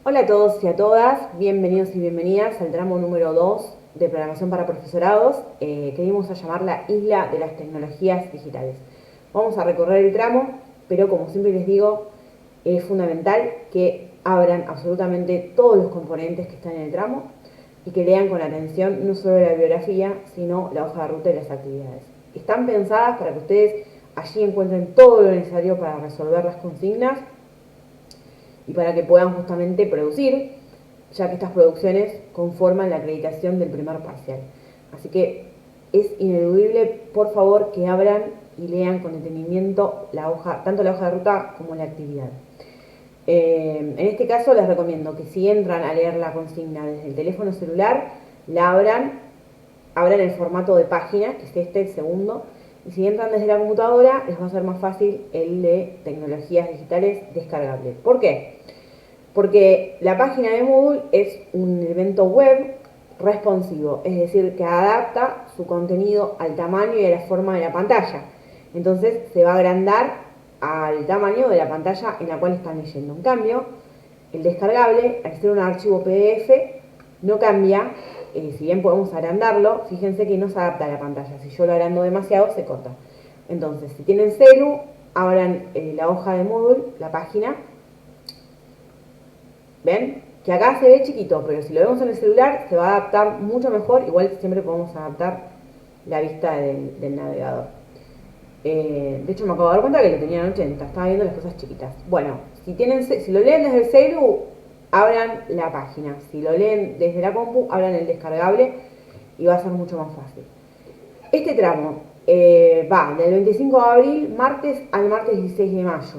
Hola a todos y a todas, bienvenidos y bienvenidas al tramo número 2 de programación para profesorados, que dimos a llamar la isla de las tecnologías digitales. Vamos a recorrer el tramo, pero como siempre les digo, es fundamental que abran absolutamente todos los componentes que están en el tramo y que lean con atención no solo la bibliografía, sino la hoja de ruta y las actividades. Están pensadas para que ustedes allí encuentren todo lo necesario para resolver las consignas y para que puedan justamente producir, ya que estas producciones conforman la acreditación del primer parcial. Así que es ineludible, por favor, que abran y lean con detenimiento la hoja, tanto la hoja de ruta como la actividad. En este caso les recomiendo que si entran a leer la consigna desde el teléfono celular, la abran el formato de página, que es este, el segundo, y si entran desde la computadora, les va a ser más fácil el de tecnologías digitales descargable. ¿Por qué? Porque la página de Moodle es un evento web responsivo, es decir, que adapta su contenido al tamaño y a la forma de la pantalla. Entonces se va a agrandar al tamaño de la pantalla en la cual están leyendo. En cambio, el descargable, al ser un archivo PDF, no cambia. Si bien podemos agrandarlo, fíjense que no se adapta a la pantalla. Si yo lo agrando demasiado, se corta. Entonces, si tienen celu, abran la hoja de Moodle, la página. ¿Ven? Que acá se ve chiquito, pero si lo vemos en el celular se va a adaptar mucho mejor. Igual siempre podemos adaptar la vista del navegador. De hecho me acabo de dar cuenta que lo tenía en 80, estaba viendo las cosas chiquitas. Bueno, si lo leen desde el celu, abran la página. Si lo leen desde la compu, abran el descargable y va a ser mucho más fácil. Este tramo va del 25 de abril, martes, al martes 16 de mayo.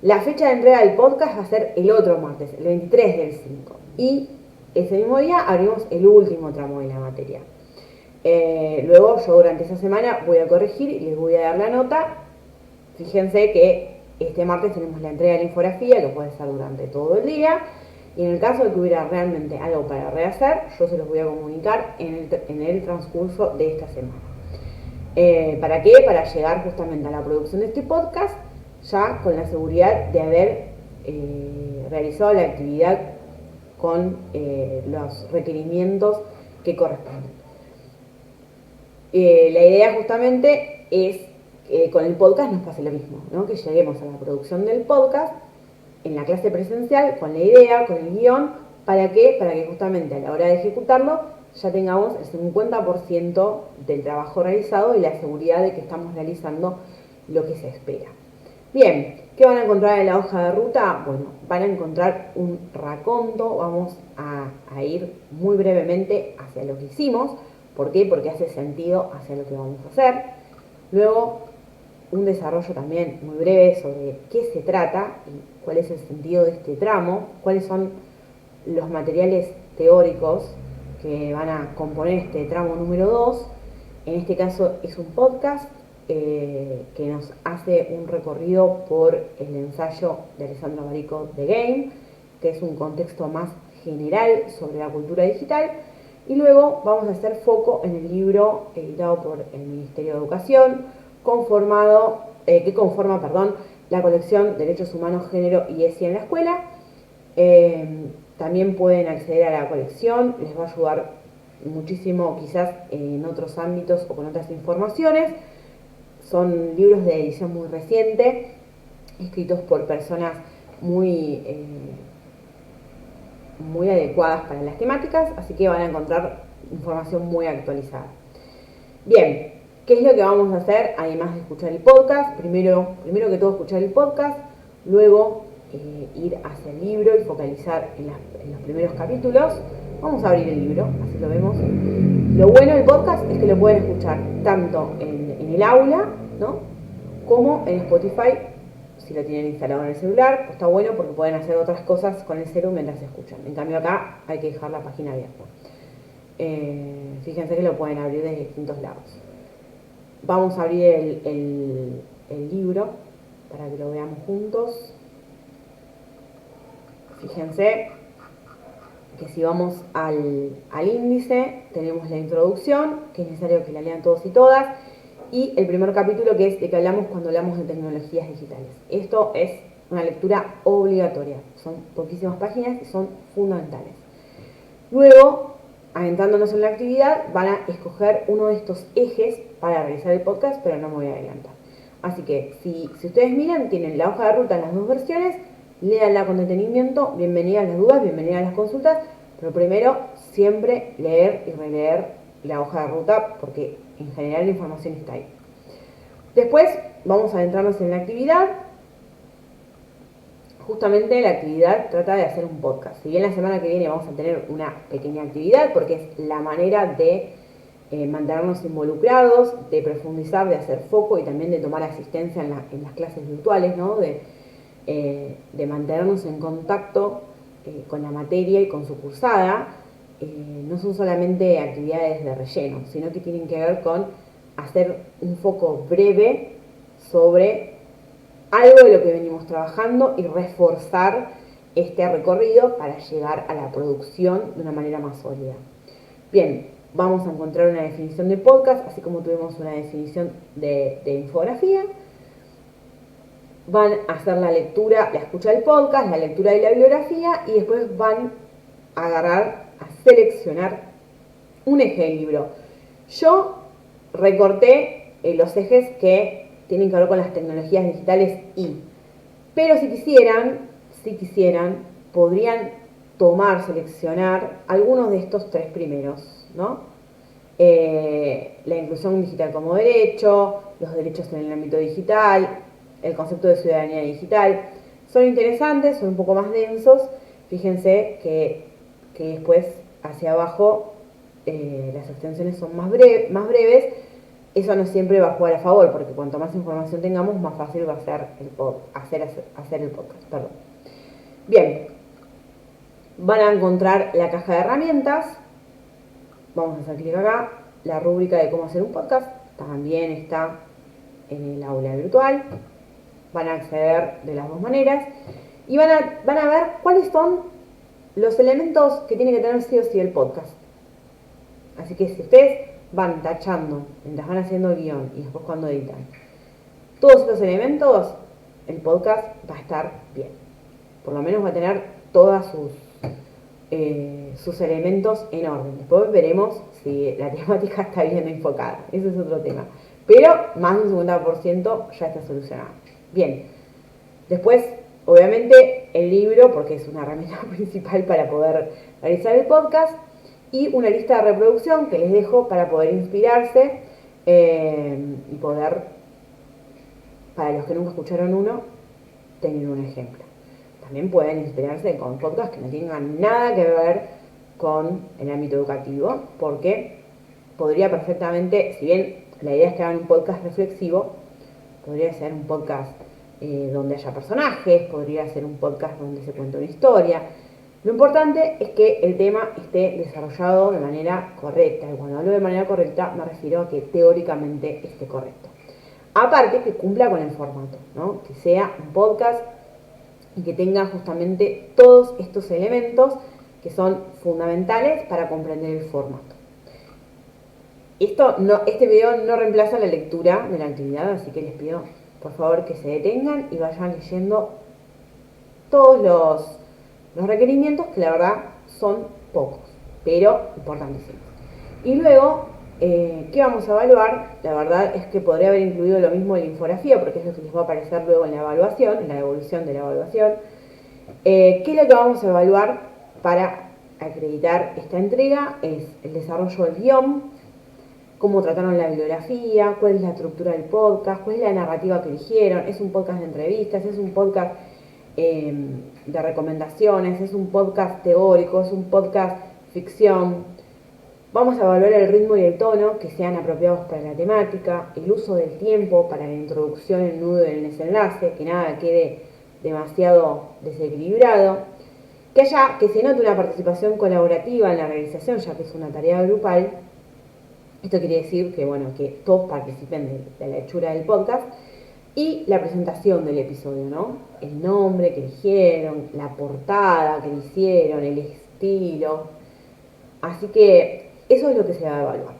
La fecha de entrega del podcast va a ser el otro martes, el 23 del 5. Y ese mismo día abrimos el último tramo de la materia. Luego yo durante esa semana voy a corregir y les voy a dar la nota. Fíjense que este martes tenemos la entrega de la infografía, que puede ser durante todo el día. Y en el caso de que hubiera realmente algo para rehacer, yo se los voy a comunicar en el transcurso de esta semana. ¿Para qué? Para llegar justamente a la producción de este podcast ya con la seguridad de haber realizado la actividad con los requerimientos que corresponden. La idea justamente es que con el podcast nos pase lo mismo, ¿no? Que lleguemos a la producción del podcast en la clase presencial con la idea, con el guión. ¿Para qué? Para que justamente a la hora de ejecutarlo ya tengamos el 50% del trabajo realizado y la seguridad de que estamos realizando lo que se espera. Bien, ¿qué van a encontrar en la hoja de ruta? Bueno, van a encontrar un raconto, vamos a ir muy brevemente hacia lo que hicimos. ¿Por qué? Porque hace sentido hacia lo que vamos a hacer. Luego, un desarrollo también muy breve sobre qué se trata y cuál es el sentido de este tramo, cuáles son los materiales teóricos que van a componer este tramo número 2. En este caso es un podcast que nos hace un recorrido por el ensayo de Alessandro Barico de Game, que es un contexto más general sobre la cultura digital. Y luego vamos a hacer foco en el libro editado por el Ministerio de Educación, que conforma la colección Derechos Humanos, Género y ESI en la Escuela. También pueden acceder a la colección, les va a ayudar muchísimo quizás en otros ámbitos o con otras informaciones. Son libros de edición muy reciente, escritos por personas muy adecuadas para las temáticas, así que van a encontrar información muy actualizada. Bien, ¿qué es lo que vamos a hacer además de escuchar el podcast? Primero que todo escuchar el podcast, luego ir hacia el libro y focalizar en los primeros capítulos. Vamos a abrir el libro, así lo vemos. Lo bueno del podcast es que lo pueden escuchar tanto en el aula, ¿no? Como en Spotify, si lo tienen instalado en el celular, pues está bueno porque pueden hacer otras cosas con el celular mientras escuchan. En cambio acá hay que dejar la página abierta. Fíjense que lo pueden abrir desde distintos lados. Vamos a abrir el libro para que lo veamos juntos. Fíjense que si vamos al índice, tenemos la introducción, que es necesario que la lean todos y todas, y el primer capítulo, que es de que hablamos cuando hablamos de tecnologías digitales. Esto es una lectura obligatoria. Son poquísimas páginas y son fundamentales. Luego, adentrándonos en la actividad, van a escoger uno de estos ejes para realizar el podcast, pero no me voy a adelantar. Así que, si ustedes miran, tienen la hoja de ruta en las dos versiones, léanla con detenimiento, bienvenidas las dudas, bienvenidas las consultas, pero primero, siempre leer y releer la hoja de ruta, porque en general la información está ahí. Después, vamos a adentrarnos en la actividad. Justamente la actividad trata de hacer un podcast. Si bien la semana que viene vamos a tener una pequeña actividad, porque es la manera de mantenernos involucrados, de profundizar, de hacer foco y también de tomar asistencia en las clases virtuales, ¿no? De mantenernos en contacto con la materia y con su cursada. No son solamente actividades de relleno, sino que tienen que ver con hacer un foco breve sobre algo de lo que venimos trabajando y reforzar este recorrido para llegar a la producción de una manera más sólida. Bien, vamos a encontrar una definición de podcast, así como tuvimos una definición de infografía. Van a hacer la lectura, la escucha del podcast, la lectura de la bibliografía y después van a agarrar, a seleccionar un eje del libro. Yo recorté los ejes que tienen que ver con las tecnologías digitales pero si quisieran, podrían seleccionar algunos de estos tres primeros, ¿no? La inclusión digital como derecho, los derechos en el ámbito digital, el concepto de ciudadanía digital. Son interesantes, son un poco más densos. Fíjense que después, hacia abajo, las extensiones son más breves. Eso no siempre va a jugar a favor, porque cuanto más información tengamos, más fácil va a ser hacer el podcast. Perdón. Bien, van a encontrar la caja de herramientas. Vamos a hacer clic acá. La rúbrica de cómo hacer un podcast también está en el aula virtual. Van a acceder de las dos maneras. Y van a ver cuáles son los elementos que tiene que tener sí o sí el podcast. Así que si ustedes van tachando mientras van haciendo el guión y después cuando editan todos estos elementos, el podcast va a estar bien. Por lo menos va a tener todos sus elementos en orden. Después veremos si la temática está bien enfocada. Ese es otro tema. Pero más de un 50% ya está solucionado. Bien. Después, obviamente, el libro, porque es una herramienta principal para poder realizar el podcast, y una lista de reproducción que les dejo para poder inspirarse y poder, para los que nunca escucharon uno, tener un ejemplo. También pueden inspirarse con podcasts que no tengan nada que ver con el ámbito educativo, porque podría perfectamente, si bien la idea es que hagan un podcast reflexivo, podría ser un podcast donde haya personajes, podría ser un podcast donde se cuente una historia. Lo importante es que el tema esté desarrollado de manera correcta. Y cuando hablo de manera correcta me refiero a que teóricamente esté correcto. Aparte que cumpla con el formato, ¿no? Que sea un podcast y que tenga justamente todos estos elementos que son fundamentales para comprender el formato. Este video no reemplaza la lectura de la actividad, así que les pido por favor que se detengan y vayan leyendo todos los requerimientos, que la verdad son pocos, pero importantísimos. Y luego, ¿qué vamos a evaluar? La verdad es que podría haber incluido lo mismo en la infografía, porque es lo que les va a aparecer luego en la evaluación, en la devolución de la evaluación. ¿Qué es lo que vamos a evaluar para acreditar esta entrega? Es el desarrollo del guión, cómo trataron la bibliografía, cuál es la estructura del podcast, cuál es la narrativa que eligieron, es un podcast de entrevistas, es un podcast de recomendaciones, es un podcast teórico, es un podcast ficción. Vamos a evaluar el ritmo y el tono que sean apropiados para la temática, el uso del tiempo para la introducción, el nudo y el desenlace, que nada quede demasiado desequilibrado, que se note una participación colaborativa en la realización, ya que es una tarea grupal. Esto quiere decir que todos participen de la hechura del podcast. Y la presentación del episodio, ¿no? El nombre que eligieron, la portada que le hicieron, el estilo. Así que eso es lo que se va a evaluar.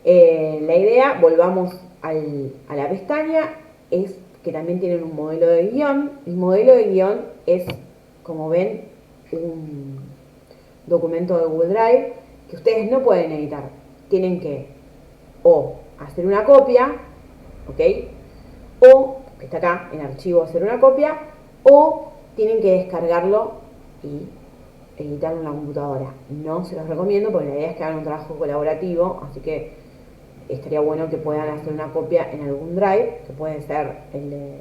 La idea, volvamos a la pestaña, es que también tienen un modelo de guión. El modelo de guión es, como ven, un documento de Google Drive que ustedes no pueden editar. Tienen que o hacer una copia, ¿ok? O, que está acá en archivo, hacer una copia, o tienen que descargarlo y editarlo en la computadora. No se los recomiendo porque la idea es que hagan un trabajo colaborativo, así que estaría bueno que puedan hacer una copia en algún drive, que puede ser el de,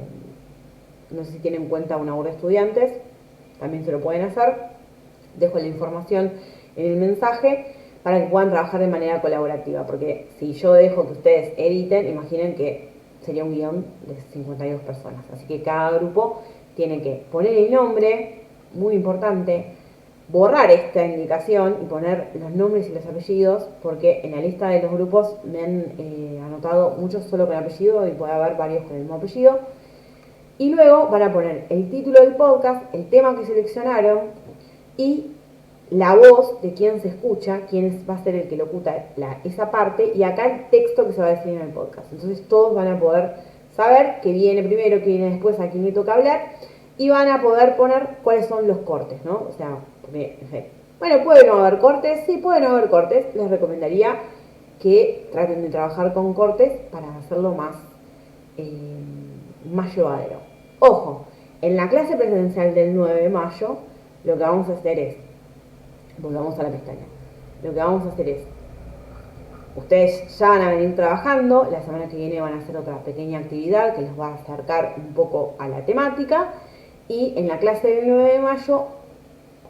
no sé si tienen en cuenta una hora de estudiantes, también se lo pueden hacer. Dejo la información en el mensaje para que puedan trabajar de manera colaborativa, porque si yo dejo que ustedes editen, imaginen que sería un guión de 52 personas, así que cada grupo tiene que poner el nombre, muy importante, borrar esta indicación y poner los nombres y los apellidos, porque en la lista de los grupos me han anotado muchos solo con apellido y puede haber varios con el mismo apellido. Y luego van a poner el título del podcast, el tema que seleccionaron y la voz de quien se escucha, quién va a ser el que locuta esa parte, y acá el texto que se va a decir en el podcast. Entonces todos van a poder saber qué viene primero, qué viene después, a quién le toca hablar, y van a poder poner cuáles son los cortes, ¿no? O sea, porque, bueno, puede no haber cortes, sí, puede no haber cortes. Les recomendaría que traten de trabajar con cortes para hacerlo más llevadero. Ojo, en la clase presencial del 9 de mayo, lo que vamos a hacer es, volvamos a la pestaña, lo que vamos a hacer es, ustedes ya van a venir trabajando, la semana que viene van a hacer otra pequeña actividad que les va a acercar un poco a la temática, y en la clase del 9 de mayo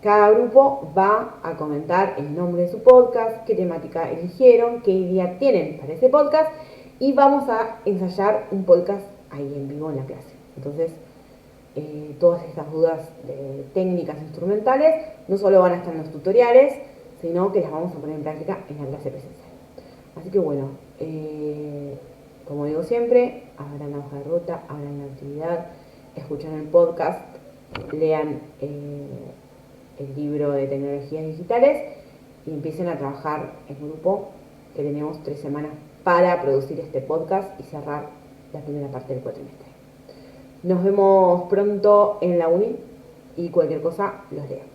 cada grupo va a comentar el nombre de su podcast, qué temática eligieron, qué idea tienen para ese podcast, y vamos a ensayar un podcast ahí en vivo en la clase. Entonces, todas estas dudas de técnicas instrumentales no solo van a estar en los tutoriales, sino que las vamos a poner en práctica en la clase presencial. Así que bueno, como digo siempre, abran la hoja de ruta, abran la actividad, escuchen el podcast, lean el libro de tecnologías digitales y empiecen a trabajar en grupo, que tenemos 3 semanas para producir este podcast y cerrar la primera parte del cuatrimestre. Nos vemos pronto en la uni y cualquier cosa los leo.